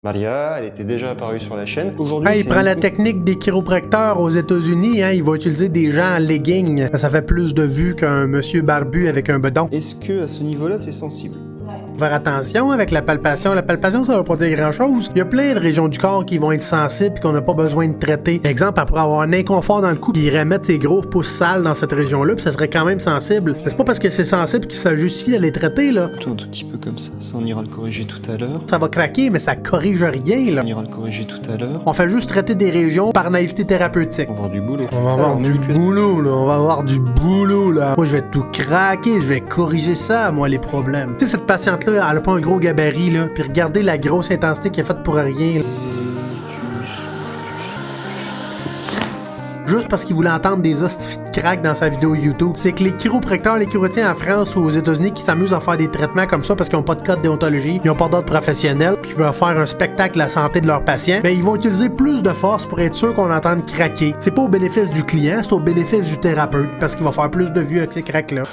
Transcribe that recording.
Maria, elle était déjà apparue sur la chaîne. Aujourd'hui, Il prend la technique des chiropracteurs aux États-Unis, il va utiliser des gens en legging. Ça fait plus de vues qu'un monsieur barbu avec un bedon. Est-ce que à ce niveau-là, c'est sensible? Faire attention avec la palpation. La palpation, ça va pas dire grand-chose. Il y a plein de régions du corps qui vont être sensibles et qu'on n'a pas besoin de traiter. Exemple, elle pourrait avoir un inconfort dans le cou, puis il irait mettre ses gros pouces sales dans cette région-là, puis ça serait quand même sensible. Mais c'est pas parce que c'est sensible que ça justifie d'aller traiter, là. Tout un tout petit peu comme ça. Ça, on ira le corriger tout à l'heure. Ça va craquer, mais ça corrige rien, là. On ira le corriger tout à l'heure. On fait juste traiter des régions par naïveté thérapeutique. On va avoir du boulot. On va avoir du boulot, là. On va avoir du boulot, là. Moi, je vais tout craquer. Je vais corriger ça, moi, les problèmes. Tu sais, cette patiente-là, elle a pas un gros gabarit, là. Puis regardez la grosse intensité qu'elle est faite pour rien, là. Juste parce qu'il voulait entendre des hosties de crack dans sa vidéo YouTube. C'est que les chiropracteurs, les chirotiens en France ou aux États-Unis qui s'amusent à faire des traitements comme ça parce qu'ils n'ont pas de code déontologie, ils n'ont pas d'ordre professionnel, puis ils veulent faire un spectacle de la santé de leurs patients, ben ils vont utiliser plus de force pour être sûr qu'on entende craquer. C'est pas au bénéfice du client, c'est au bénéfice du thérapeute parce qu'il va faire plus de vues avec ces cracks-là.